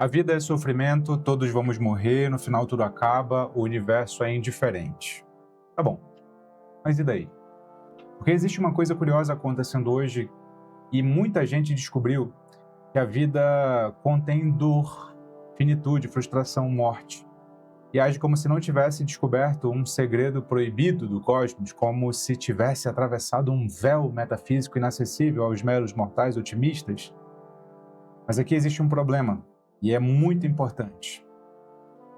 A vida é sofrimento, todos vamos morrer, no final tudo acaba, o universo é indiferente. Tá bom, mas e daí? Porque existe uma coisa curiosa acontecendo hoje e muita gente descobriu que a vida contém dor, finitude, frustração, morte. E age como se não tivesse descoberto um segredo proibido do cosmos, como se tivesse atravessado um véu metafísico inacessível aos meros mortais otimistas. Mas aqui existe um problema, e é muito importante.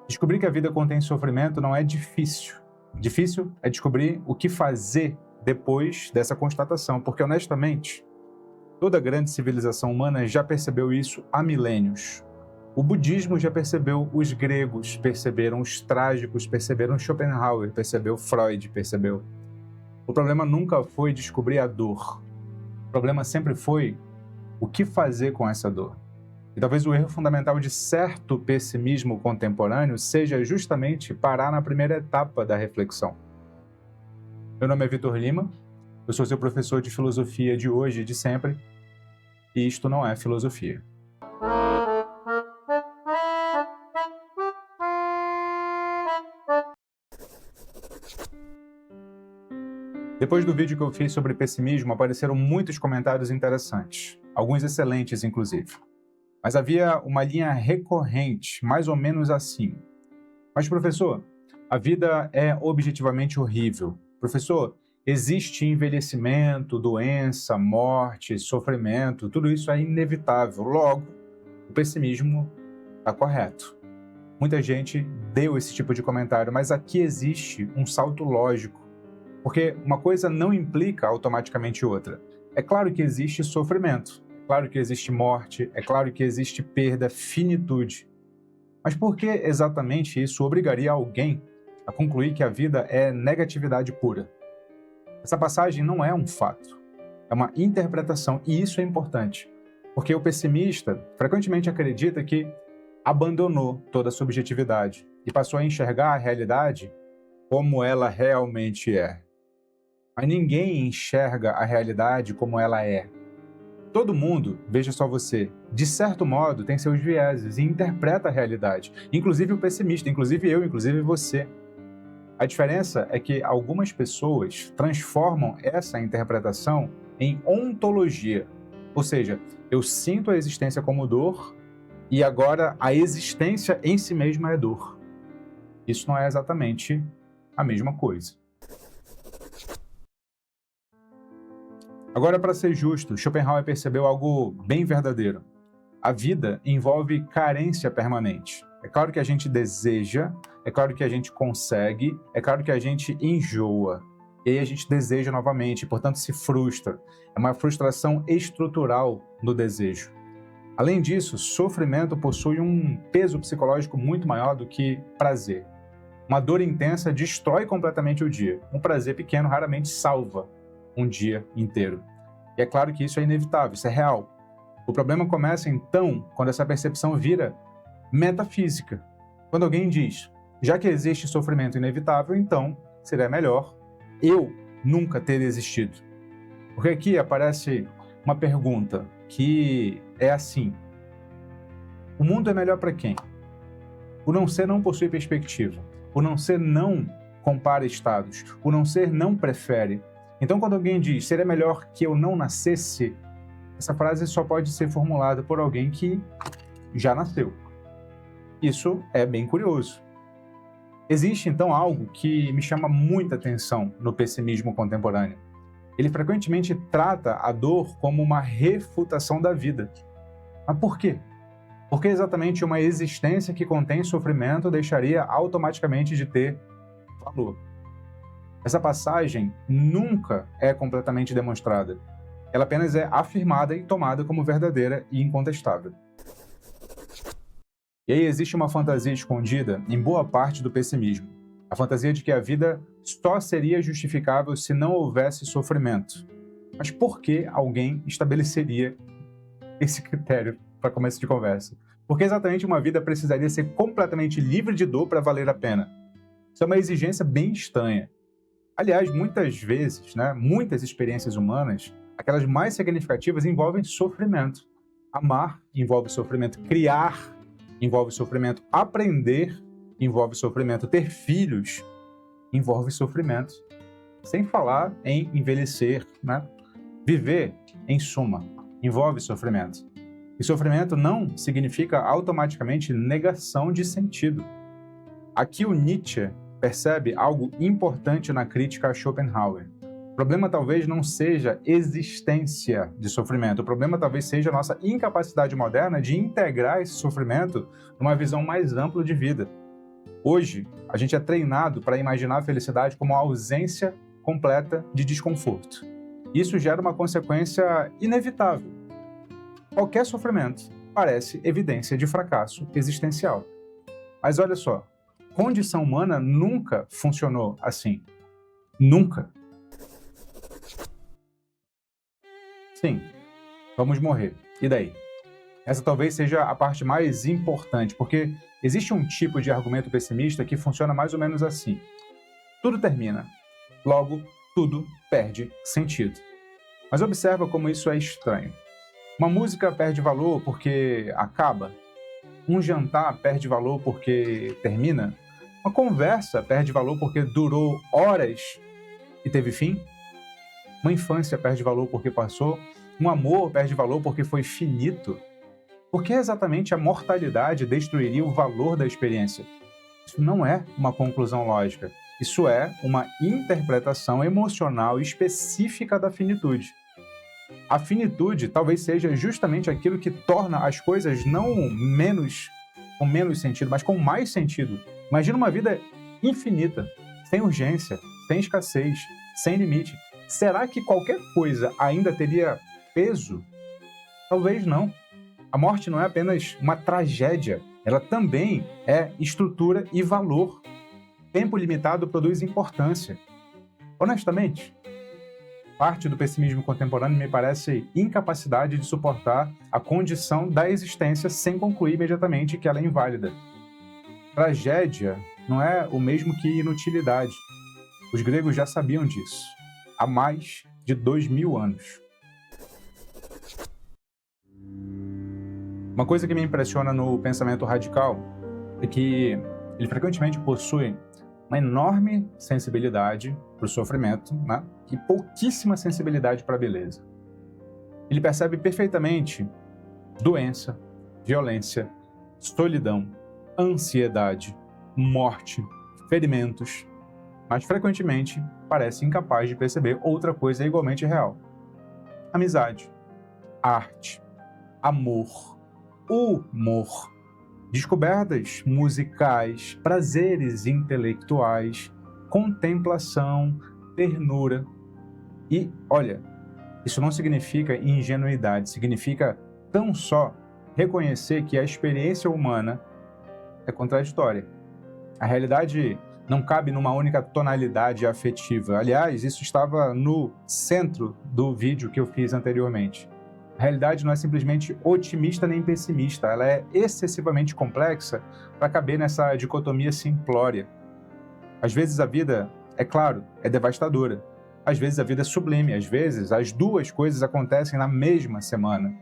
Descobrir que a vida contém sofrimento não é difícil. Difícil é descobrir o que fazer depois dessa constatação, porque, honestamente, toda grande civilização humana já percebeu isso há milênios. O budismo já percebeu, os gregos perceberam, os trágicos perceberam, Schopenhauer percebeu, Freud percebeu. O problema nunca foi descobrir a dor. O problema sempre foi o que fazer com essa dor. E talvez o erro fundamental de certo pessimismo contemporâneo seja justamente parar na primeira etapa da reflexão. Meu nome é Vitor Lima, eu sou seu professor de filosofia de hoje e de sempre, e isto não é filosofia. Depois do vídeo que eu fiz sobre pessimismo, apareceram muitos comentários interessantes, alguns excelentes inclusive. Mas havia uma linha recorrente, mais ou menos assim. Mas, professor, a vida é objetivamente horrível. Professor, existe envelhecimento, doença, morte, sofrimento, tudo isso é inevitável. Logo, o pessimismo está correto. Muita gente deu esse tipo de comentário, mas aqui existe um salto lógico, porque uma coisa não implica automaticamente outra. É claro que existe sofrimento. É claro que existe morte, é claro que existe perda, finitude. Mas por que exatamente isso obrigaria alguém a concluir que a vida é negatividade pura? Essa passagem não é um fato, é uma interpretação, e isso é importante, porque o pessimista frequentemente acredita que abandonou toda a subjetividade e passou a enxergar a realidade como ela realmente é. Mas ninguém enxerga a realidade como ela é. Todo mundo, veja só você, de certo modo tem seus vieses e interpreta a realidade, inclusive o pessimista, inclusive eu, inclusive você. A diferença é que algumas pessoas transformam essa interpretação em ontologia, ou seja, eu sinto a existência como dor e agora a existência em si mesma é dor. Isso não é exatamente a mesma coisa. Agora, para ser justo, Schopenhauer percebeu algo bem verdadeiro. A vida envolve carência permanente. É claro que a gente deseja, é claro que a gente consegue, é claro que a gente enjoa. E aí a gente deseja novamente, portanto se frustra. É uma frustração estrutural no desejo. Além disso, sofrimento possui um peso psicológico muito maior do que prazer. Uma dor intensa destrói completamente o dia. Um prazer pequeno raramente salva um dia inteiro. E é claro que isso é inevitável, isso é real. O problema começa então quando essa percepção vira metafísica. Quando alguém diz, já que existe sofrimento inevitável, então seria melhor eu nunca ter existido. Porque aqui aparece uma pergunta que é assim: o mundo é melhor para quem? O não ser não possui perspectiva. O não ser não compara estados. O não ser não prefere. Então, quando alguém diz, seria melhor que eu não nascesse, essa frase só pode ser formulada por alguém que já nasceu. Isso é bem curioso. Existe, então, algo que me chama muita atenção no pessimismo contemporâneo. Ele frequentemente trata a dor como uma refutação da vida. Mas por quê? Porque exatamente uma existência que contém sofrimento deixaria automaticamente de ter valor. Essa passagem nunca é completamente demonstrada. Ela apenas é afirmada e tomada como verdadeira e incontestável. E aí existe uma fantasia escondida em boa parte do pessimismo. A fantasia de que a vida só seria justificável se não houvesse sofrimento. Mas por que alguém estabeleceria esse critério para começo de conversa? Porque exatamente uma vida precisaria ser completamente livre de dor para valer a pena. Isso é uma exigência bem estranha. Aliás, muitas vezes, muitas experiências humanas, aquelas mais significativas, envolvem sofrimento. Amar envolve sofrimento, criar envolve sofrimento. Aprender envolve sofrimento. Ter filhos envolve sofrimento. Sem falar em envelhecer, né? Viver, em suma, envolve sofrimento. E sofrimento não significa automaticamente negação de sentido. Aqui o Nietzsche percebe algo importante na crítica a Schopenhauer. O problema talvez não seja existência de sofrimento, o problema talvez seja a nossa incapacidade moderna de integrar esse sofrimento numa visão mais ampla de vida. Hoje, a gente é treinado para imaginar a felicidade como a ausência completa de desconforto. Isso gera uma consequência inevitável. Qualquer sofrimento parece evidência de fracasso existencial. Mas olha só, condição humana nunca funcionou assim. Nunca. Sim, vamos morrer. E daí? Essa talvez seja a parte mais importante, porque existe um tipo de argumento pessimista que funciona mais ou menos assim. Tudo termina, logo tudo perde sentido. Mas observa como isso é estranho. Uma música perde valor porque acaba. Um jantar perde valor porque termina. Uma conversa perde valor porque durou horas e teve fim. Uma infância perde valor porque passou. Um amor perde valor porque foi finito. Por que exatamente a mortalidade destruiria o valor da experiência? Isso não é uma conclusão lógica. Isso é uma interpretação emocional específica da finitude. A finitude talvez seja justamente aquilo que torna as coisas não com menos sentido, mas com mais sentido. Imagina uma vida infinita, sem urgência, sem escassez, sem limite. Será que qualquer coisa ainda teria peso? Talvez não. A morte não é apenas uma tragédia, ela também é estrutura e valor. Tempo limitado produz importância. Honestamente, parte do pessimismo contemporâneo me parece incapacidade de suportar a condição da existência sem concluir imediatamente que ela é inválida. Tragédia não é o mesmo que inutilidade. Os gregos já sabiam disso há mais de 2000 anos. Uma coisa que me impressiona no pensamento radical é que ele frequentemente possui uma enorme sensibilidade para o sofrimento, né? E pouquíssima sensibilidade para a beleza. Ele percebe perfeitamente doença, violência, solidão, ansiedade, morte, ferimentos, mas frequentemente parece incapaz de perceber outra coisa igualmente real. Amizade, arte, amor, humor, descobertas musicais, prazeres intelectuais, contemplação, ternura. E, olha, isso não significa ingenuidade, significa tão só reconhecer que a experiência humana é contraditória. A realidade não cabe numa única tonalidade afetiva. Aliás, isso estava no centro do vídeo que eu fiz anteriormente. A realidade não é simplesmente otimista nem pessimista, ela é excessivamente complexa para caber nessa dicotomia simplória. Às vezes a vida, é claro, é devastadora. Às vezes a vida é sublime, às vezes as duas coisas acontecem na mesma semana.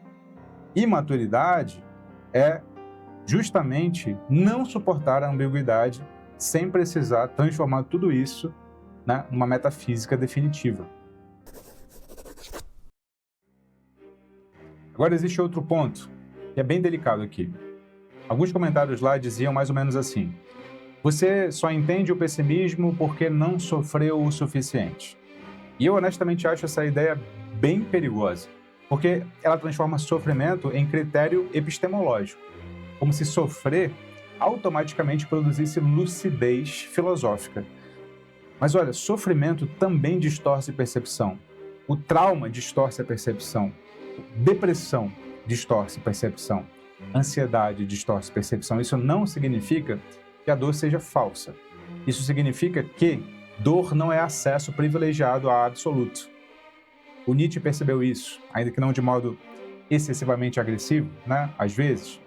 Imaturidade é justamente não suportar a ambiguidade sem precisar transformar tudo isso, né, numa metafísica definitiva. Agora existe outro ponto, que é bem delicado aqui. Alguns comentários lá diziam mais ou menos assim: você só entende o pessimismo porque não sofreu o suficiente. E eu honestamente acho essa ideia bem perigosa, porque ela transforma sofrimento em critério epistemológico, como se sofrer automaticamente produzisse lucidez filosófica. Mas olha, sofrimento também distorce percepção. O trauma distorce a percepção. Depressão distorce percepção. Ansiedade distorce percepção. Isso não significa que a dor seja falsa. Isso significa que dor não é acesso privilegiado a absoluto. O Nietzsche percebeu isso, ainda que não de modo excessivamente agressivo, né? Às vezes,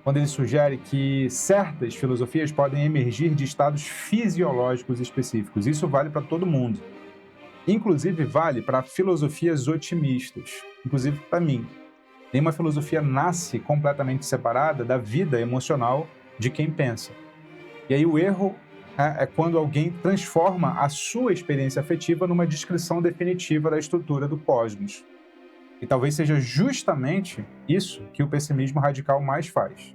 quando ele sugere que certas filosofias podem emergir de estados fisiológicos específicos. Isso vale para todo mundo. Inclusive vale para filosofias otimistas, inclusive para mim. Nenhuma filosofia nasce completamente separada da vida emocional de quem pensa. E aí o erro é quando alguém transforma a sua experiência afetiva numa descrição definitiva da estrutura do cosmos. E talvez seja justamente isso que o pessimismo radical mais faz.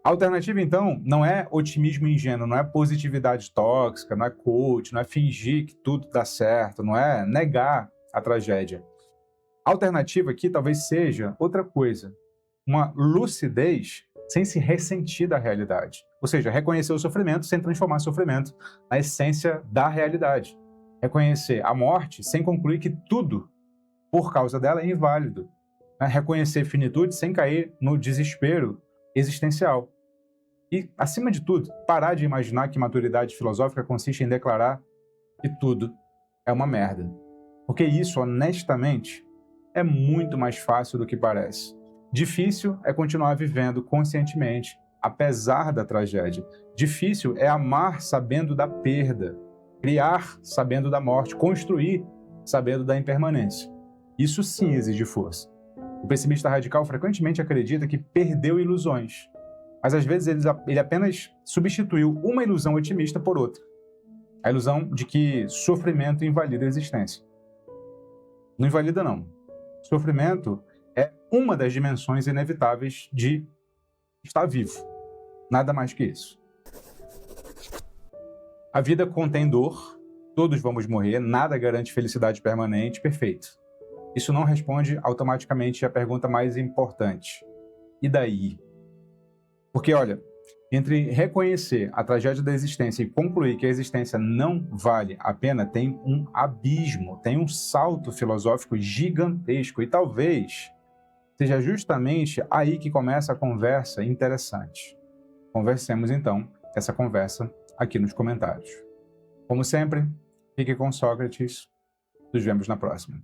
A alternativa, então, não é otimismo ingênuo, não é positividade tóxica, não é coach, não é fingir que tudo dá certo, não é negar a tragédia. A alternativa aqui talvez seja outra coisa, uma lucidez sem se ressentir da realidade. Ou seja, reconhecer o sofrimento sem transformar o sofrimento na essência da realidade. Reconhecer a morte sem concluir que tudo, por causa dela, é inválido. Reconhecer finitude sem cair no desespero existencial. E, acima de tudo, parar de imaginar que maturidade filosófica consiste em declarar que tudo é uma merda. Porque isso, honestamente, é muito mais fácil do que parece. Difícil é continuar vivendo conscientemente, apesar da tragédia. Difícil é amar sabendo da perda, criar sabendo da morte, construir sabendo da impermanência. Isso sim exige força. O pessimista radical frequentemente acredita que perdeu ilusões, mas às vezes ele apenas substituiu uma ilusão otimista por outra. A ilusão de que sofrimento invalida a existência. Não invalida, não. Sofrimento é uma das dimensões inevitáveis de estar vivo. Nada mais que isso. A vida contém dor, todos vamos morrer, nada garante felicidade permanente, perfeito. Isso não responde automaticamente à pergunta mais importante. E daí? Porque, olha, entre reconhecer a tragédia da existência e concluir que a existência não vale a pena, tem um abismo, tem um salto filosófico gigantesco. E talvez seja justamente aí que começa a conversa interessante. Conversemos, então, essa conversa aqui nos comentários. Como sempre, fique com Sócrates. Nos vemos na próxima.